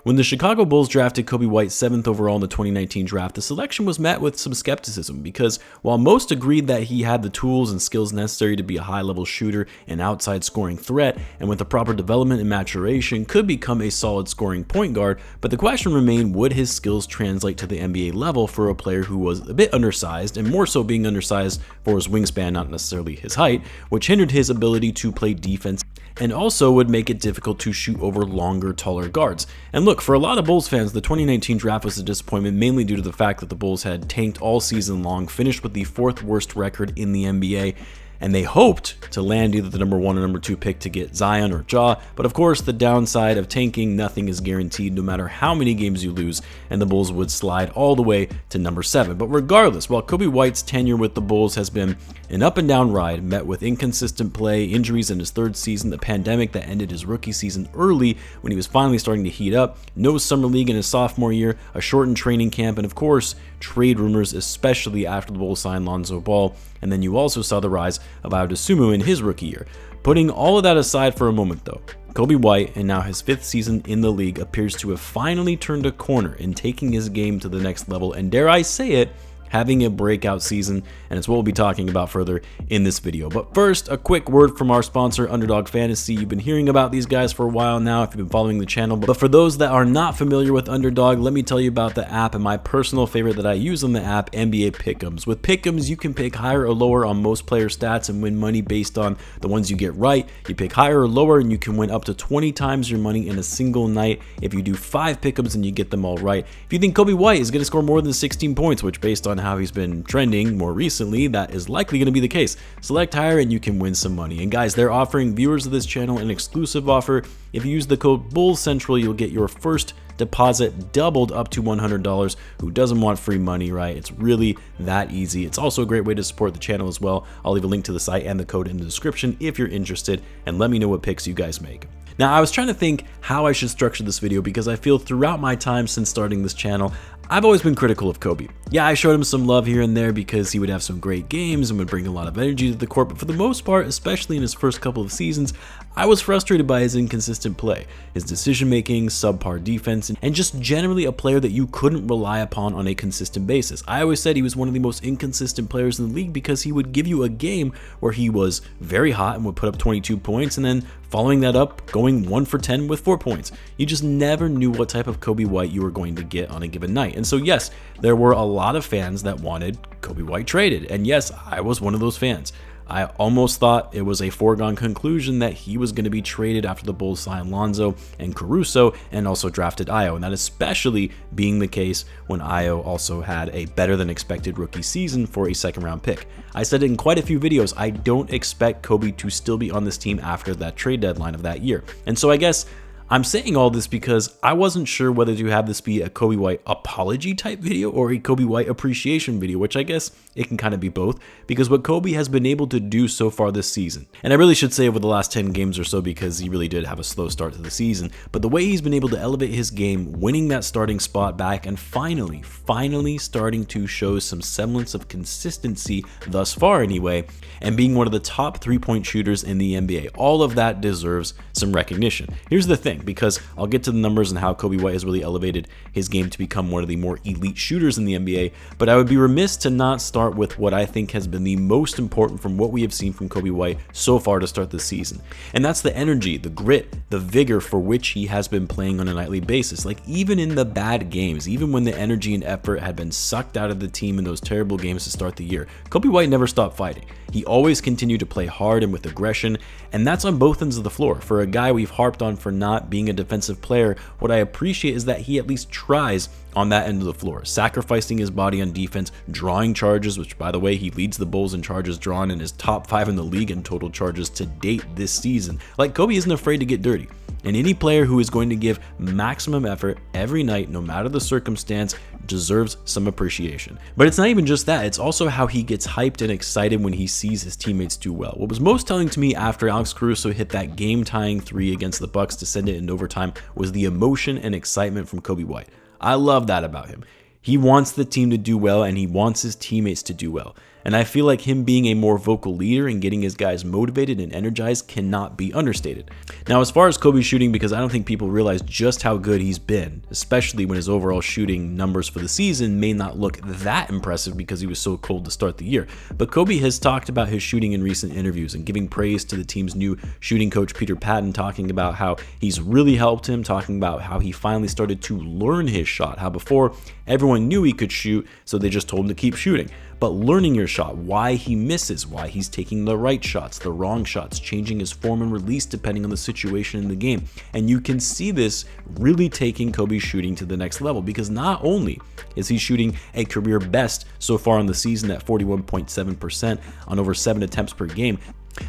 When the Chicago Bulls drafted Coby White 7th overall in the 2019 draft, the selection was met with some skepticism because while most agreed that he had the tools and skills necessary to be a high-level shooter and outside scoring threat, and with the proper development and maturation could become a solid scoring point guard, but the question remained, would his skills translate to the NBA level for a player who was a bit undersized, and more so being undersized for his wingspan, not necessarily his height, which hindered his ability to play defense and also would make it difficult to shoot over longer, taller guards. And look, for a lot of Bulls fans, the 2019 draft was a disappointment mainly due to the fact that the Bulls had tanked all season long, finished with the 4th worst record in the NBA, and they hoped to land either the number 1 or number 2 pick to get Zion or Ja, but of course the downside of tanking, nothing is guaranteed no matter how many games you lose, and the Bulls would slide all the way to number 7. But regardless, while Coby White's tenure with the Bulls has been an up and down ride, met with inconsistent play, injuries in his 3rd season, the pandemic that ended his rookie season early when he was finally starting to heat up, no summer league in his sophomore year, a shortened training camp, and of course, trade rumors, especially after the Bulls signed Lonzo Ball, and then you also saw the rise of Ayo Dosunmu in his rookie year. Putting all of that aside for a moment though, Coby White, and now his 5th season in the league, appears to have finally turned a corner in taking his game to the next level, and dare I say it, having a breakout season, and it's what we'll be talking about further in this video. But first, a quick word from our sponsor, Underdog Fantasy. You've been hearing about these guys for a while now if you've been following the channel, but for those that are not familiar with Underdog, let me tell you about the app and my personal favorite that I use on the app, NBA Pick'ems. With Pick'ems, you can pick higher or lower on most player stats and win money based on the ones you get right. You pick higher or lower and you can win up to 20 times your money in a single night if you do 5 Pick'ems and you get them all right. If you think Coby White is going to score more than 16 points, which based on how he's been trending more recently, that is likely going to be the case. Select higher and you can win some money. And guys, they're offering viewers of this channel an exclusive offer. If you use the code BULLCENTRAL, you'll get your first deposit doubled up to $100. Who doesn't want free money, right? It's really that easy. It's also a great way to support the channel as well. I'll leave a link to the site and the code in the description if you're interested, and let me know what picks you guys make. Now, I was trying to think how I should structure this video because I feel throughout my time since starting this channel, I've always been critical of Coby. Yeah, I showed him some love here and there because he would have some great games and would bring a lot of energy to the court, but for the most part, especially in his first couple of seasons, I was frustrated by his inconsistent play, his decision-making, subpar defense, and just generally a player that you couldn't rely upon on a consistent basis. I always said he was one of the most inconsistent players in the league because he would give you a game where he was very hot and would put up 22 points, and then following that up, going 1 for 10 with 4 points. You just never knew what type of Coby White you were going to get on a given night. And so yes, there were a lot of fans that wanted Coby White traded. And yes, I was one of those fans. I almost thought it was a foregone conclusion that he was going to be traded after the Bulls signed Lonzo and Caruso and also drafted Ayo, and that especially being the case when Ayo also had a better than expected rookie season for a 2nd round pick. I said in quite a few videos, I don't expect Coby to still be on this team after that trade deadline of that year. And so I guess I'm saying all this because I wasn't sure whether to have this be a Coby White apology type video or a Coby White appreciation video, which I guess it can kind of be both, because what Coby has been able to do so far this season, and I really should say over the last 10 games or so because he really did have a slow start to the season, but the way he's been able to elevate his game, winning that starting spot back, and finally starting to show some semblance of consistency thus far anyway, and being one of the top 3-point shooters in the NBA, all of that deserves some recognition. Here's the thing, because I'll get to the numbers and how Coby White has really elevated his game to become one of the more elite shooters in the NBA, but I would be remiss to not start with what I think has been the most important from what we have seen from Coby White so far to start the season, and that's the energy, the grit, the vigor for which he has been playing on a nightly basis. Like even in the bad games, even when the energy and effort had been sucked out of the team in those terrible games to start the year, Coby White never stopped fighting. He always continued to play hard and with aggression, and that's on both ends of the floor. For a guy we've harped on for not being a defensive player, what I appreciate is that he at least tries on that end of the floor, sacrificing his body on defense, drawing charges, which by the way, he leads the Bulls in charges drawn and is top 5 in the league in total charges to date this season. Like Coby isn't afraid to get dirty. And any player who is going to give maximum effort every night, no matter the circumstance, deserves some appreciation. But it's not even just that, it's also how he gets hyped and excited when he sees his teammates do well. What was most telling to me after Alex Caruso hit that game-tying 3 against the Bucks to send it in overtime was the emotion and excitement from Coby White. I love that about him. He wants the team to do well and he wants his teammates to do well. And I feel like him being a more vocal leader and getting his guys motivated and energized cannot be understated. Now, as far as Coby's shooting, because I don't think people realize just how good he's been, especially when his overall shooting numbers for the season may not look that impressive because he was so cold to start the year. But Coby has talked about his shooting in recent interviews and giving praise to the team's new shooting coach, Peter Patton, talking about how he's really helped him, talking about how he finally started to learn his shot, how before everyone knew he could shoot, so they just told him to keep shooting. But learning your shot, why he misses, why he's taking the right shots, the wrong shots, changing his form and release depending on the situation in the game. And you can see this really taking Coby's shooting to the next level, because not only is he shooting a career best so far on the season at 41.7% on over 7 attempts per game,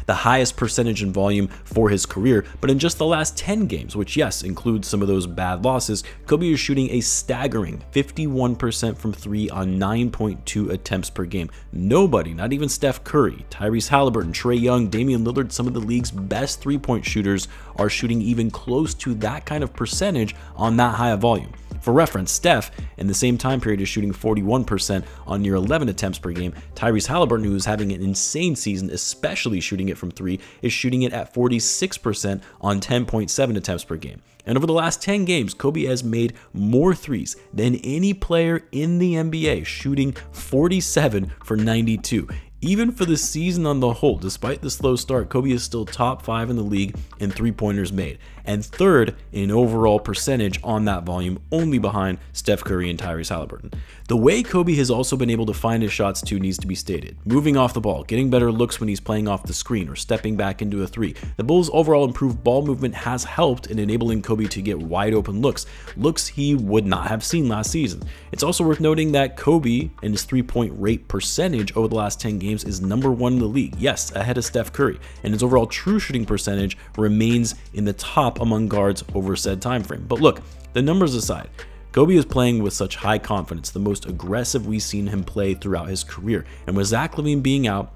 the highest percentage in volume for his career, but in just the last 10 games, which yes, includes some of those bad losses, Coby is shooting a staggering 51% from 3 on 9.2 attempts per game. Nobody, not even Steph Curry, Tyrese Halliburton, Trae Young, Damian Lillard, some of the league's best three-point shooters are shooting even close to that kind of percentage on that high of volume. For reference, Steph, in the same time period, is shooting 41% on near 11 attempts per game. Tyrese Halliburton, who is having an insane season, especially shooting it from 3, is shooting it at 46% on 10.7 attempts per game. And over the last 10 games, Coby has made more threes than any player in the NBA, shooting 47 for 92. Even for the season on the whole, despite the slow start, Coby is still top 5 in the league in three-pointers made, and third in overall percentage on that volume, only behind Steph Curry and Tyrese Halliburton. The way Coby has also been able to find his shots too needs to be stated. Moving off the ball, getting better looks when he's playing off the screen or stepping back into a 3. The Bulls' overall improved ball movement has helped in enabling Coby to get wide open looks he would not have seen last season. It's also worth noting that Coby and his three-point rate percentage over the last 10 games is number 1 in the league, yes, ahead of Steph Curry, and his overall true shooting percentage remains in the top among guards over said time frame. But look, the numbers aside, Coby is playing with such high confidence, the most aggressive we've seen him play throughout his career, and with Zach Lavine being out,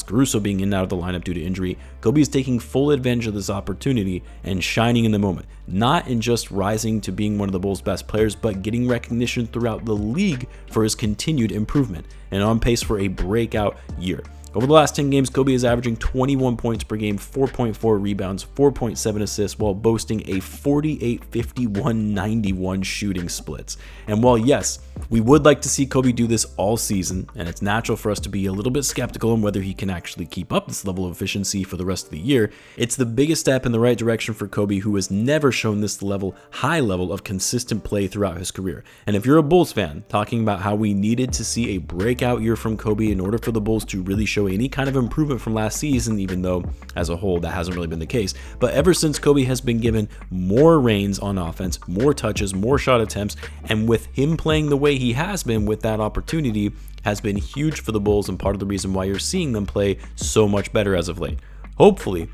Caruso being in and out of the lineup due to injury, Coby is taking full advantage of this opportunity and shining in the moment, not in just rising to being one of the Bulls' best players, but getting recognition throughout the league for his continued improvement, and on pace for a breakout year. Over the last 10 games, Coby is averaging 21 points per game, 4.4 rebounds, 4.7 assists, while boasting a 48-51-91 shooting splits. And while yes, we would like to see Coby do this all season, and it's natural for us to be a little bit skeptical on whether he can actually keep up this level of efficiency for the rest of the year, it's the biggest step in the right direction for Coby, who has never shown this high level of consistent play throughout his career. And if you're a Bulls fan, talking about how we needed to see a breakout year from Coby in order for the Bulls to really show any kind of improvement from last season, even though as a whole that hasn't really been the case. But ever since Coby has been given more reins on offense, more touches, more shot attempts, and with him playing the way he has been with that opportunity has been huge for the Bulls, and part of the reason why you're seeing them play so much better as of late. Hopefully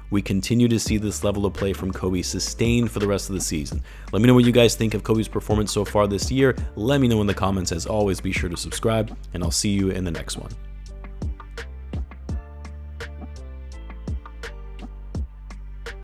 we continue to see this level of play from Coby sustained for the rest of the season. Let me know what you guys think of Coby's performance so far this year. Let me know in the comments. As always, be sure to subscribe, and I'll see you in the next one.